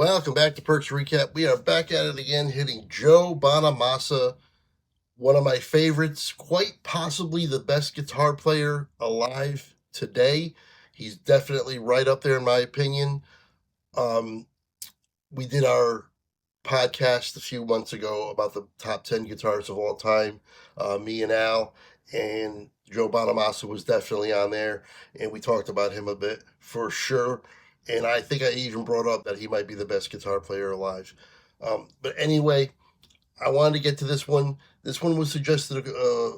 Welcome back to Perks Recap. We are back at it again, hitting Joe Bonamassa, one of my favorites, quite possibly the best guitar player alive today. He's definitely right up there in my opinion. We did our podcast a few months ago about the top 10 guitarists of all time, me and Al, and Joe Bonamassa was definitely on there, and we talked about him a bit for sure. And I think I even brought up that he might be the best guitar player alive. But anyway, I wanted to get to this one. This one was suggested a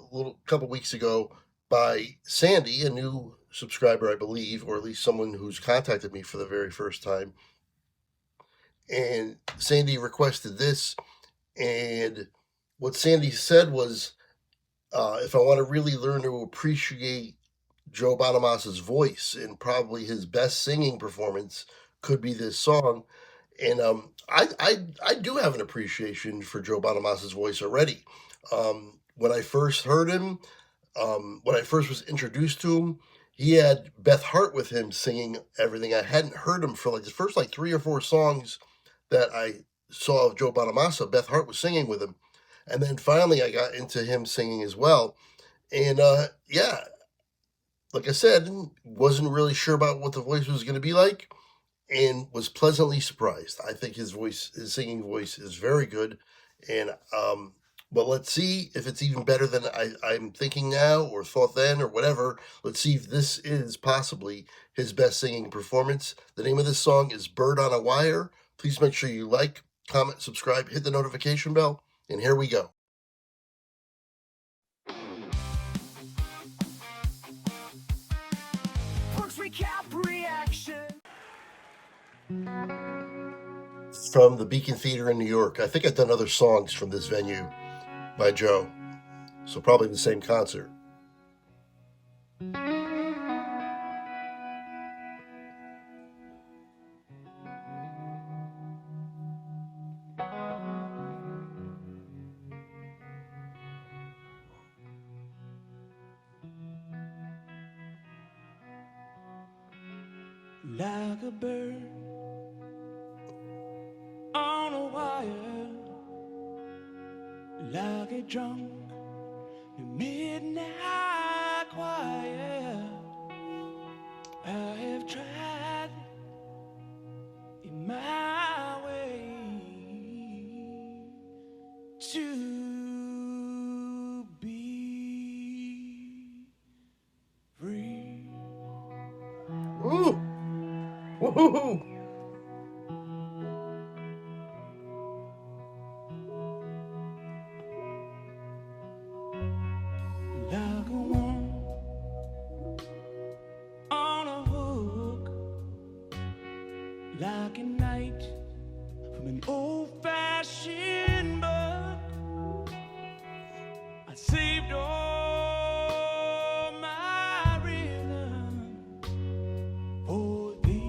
couple weeks ago by Sandy, a new subscriber, I believe, or at least someone who's contacted me for the very first time. And Sandy requested this, and what Sandy said was, if I want to really learn to appreciate Joe Bonamassa's voice, and probably his best singing performance could be this song. And I do have an appreciation for Joe Bonamassa's voice already. When I first heard him, when I first was introduced to him, he had Beth Hart with him singing everything. I hadn't heard him for like the first 3 or 4 songs that I saw of Joe Bonamassa. Beth Hart was singing with him, and then finally I got into him singing as well. And yeah, like I said, wasn't really sure about what the voice was going to be like, and was pleasantly surprised. I think his singing voice is very good, and but let's see if it's even better than I'm thinking now, or thought then, or whatever. Let's see if this is possibly his best singing performance. The name of this song is Bird on a Wire. Please make sure you like, comment, subscribe, hit the notification bell, and here we go. Recap reaction from the Beacon Theater in New York. I think I've done other songs from this venue by Joe, so probably the same concert. Like a bird on a wire, like a drunk midnight choir. I have tried in my way to be free. Ooh. Woo-hoo-hoo. Like a worm on a hook, like a night from an old-fashioned book. I saved all my rhythm for thee.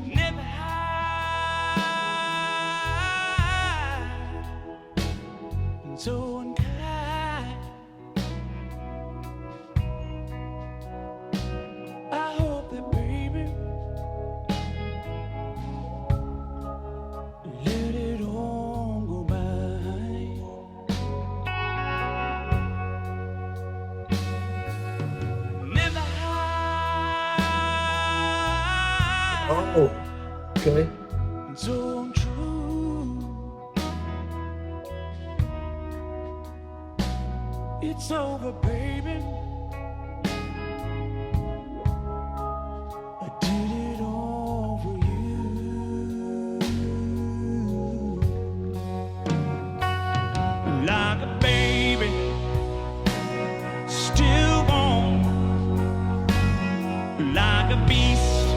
Never hide, and so unkind. I hope that, baby, let it all go by. Never hide. Oh, okay. And so untrue. It's over, baby. I did it all for you. Like a baby, stillborn, like a beast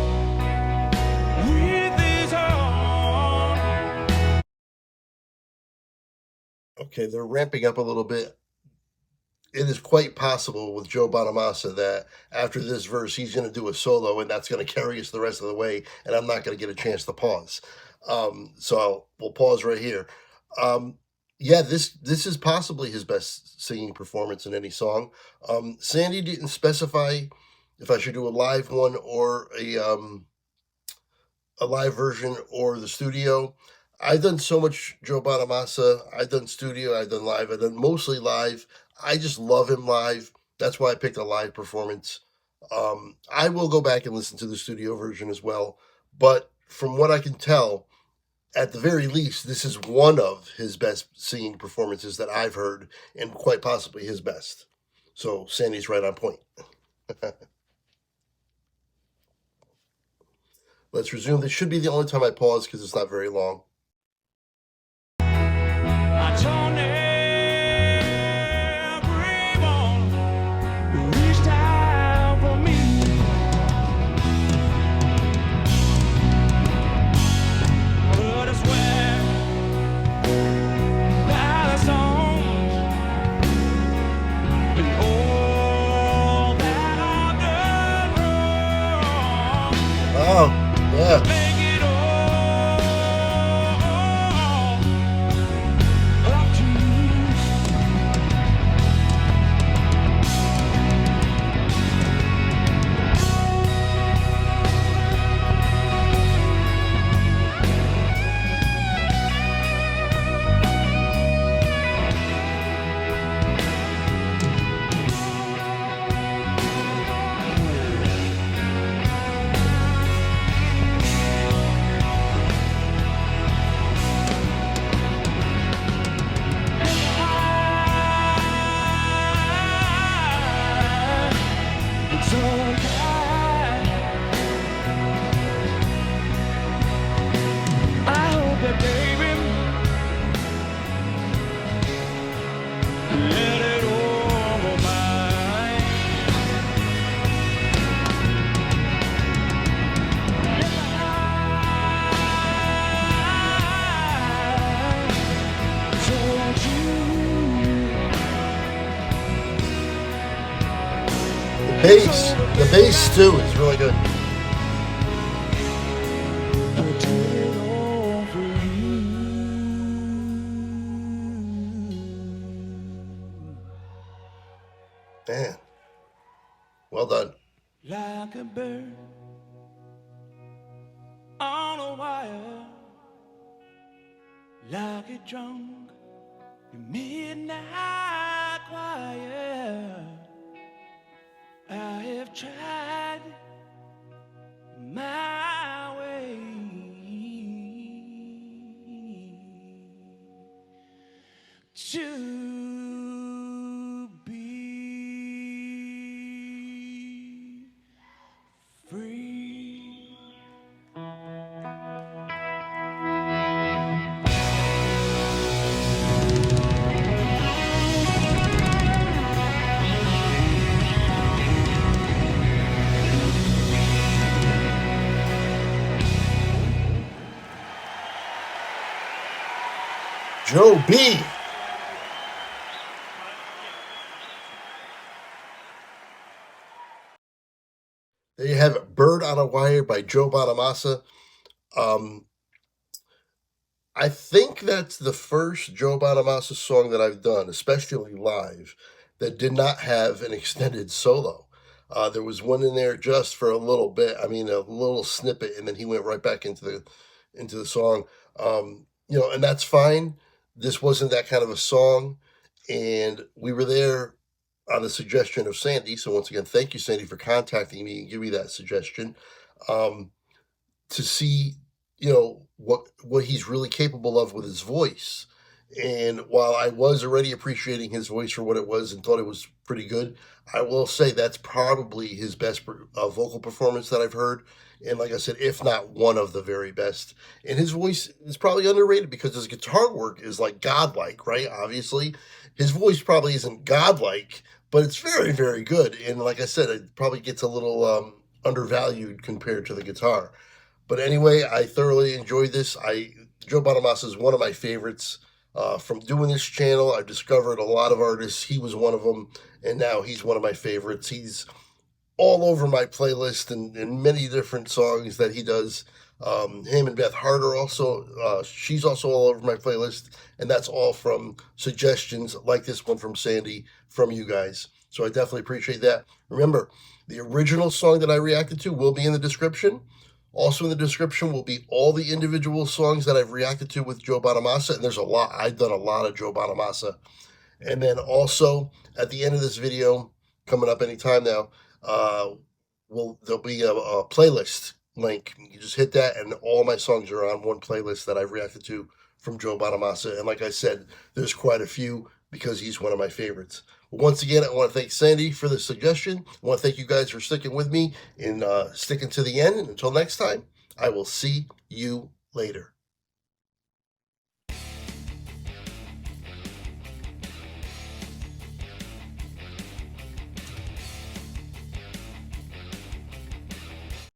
with his own. Okay, they're ramping up a little bit. It is quite possible with Joe Bonamassa that after this verse, he's going to do a solo, and that's going to carry us the rest of the way, and I'm not going to get a chance to pause. So we'll pause right here. Yeah, this is possibly his best singing performance in any song. Sandy didn't specify if I should do a live one or a live version or the studio. I've done so much Joe Bonamassa. I've done studio, I've done live, I've done mostly live. I just love him live. That's why I picked a live performance. I will go back and listen to the studio version as well. But from what I can tell, at the very least, this is one of his best singing performances that I've heard, and quite possibly his best. So Sandy's right on point. Let's resume. This should be the only time I pause because it's not very long. I told everyone who reached out for me. But I swear by the song and all that I've done wrong. Oh, yeah. Make it all up to you. It's alright. I hope that baby let it all go by. So won't The bass too is really good. put it all for you. Man, well done. Like a bird on a wire, like a drunk midnight choir. I have tried my way to be free. Joe B. There you have it. Bird on a Wire by Joe Bonamassa. I think that's the first Joe Bonamassa song that I've done, especially live, that did not have an extended solo. There was one in there just for a little bit. I mean, a little snippet, and then he went right back into the song. And that's fine. This wasn't that kind of a song, and we were there on the suggestion of Sandy. So once again, thank you, Sandy, for contacting me and giving me that suggestion. To see, what he's really capable of with his voice. And while I was already appreciating his voice for what it was and thought it was pretty good, I will say that's probably his best vocal performance that I've heard. And like I said, if not one of the very best. And his voice is probably underrated because his guitar work is like godlike, right? Obviously, his voice probably isn't godlike, but it's very, very good. And like I said, it probably gets a little undervalued compared to the guitar. But anyway, I thoroughly enjoyed this. Joe Bonamassa is one of my favorites. From doing this channel, I've discovered a lot of artists. He was one of them, and now he's one of my favorites. He's all over my playlist and many different songs that he does. Him and Beth Hart are also, she's also all over my playlist, and that's all from suggestions like this one from Sandy from you guys. So I definitely appreciate that. Remember, the original song that I reacted to will be in the description. Also in the description will be all the individual songs that I've reacted to with Joe Bonamassa, and there's a lot. I've done a lot of Joe Bonamassa. And then also at the end of this video, coming up anytime now, there'll be a playlist link. You just hit that, and all my songs are on one playlist that I've reacted to from Joe Bonamassa. And like I said, there's quite a few because he's one of my favorites. But once again, I want to thank Sandy for the suggestion. I want to thank you guys for sticking with me and sticking to the end. And until next time, I will see you later.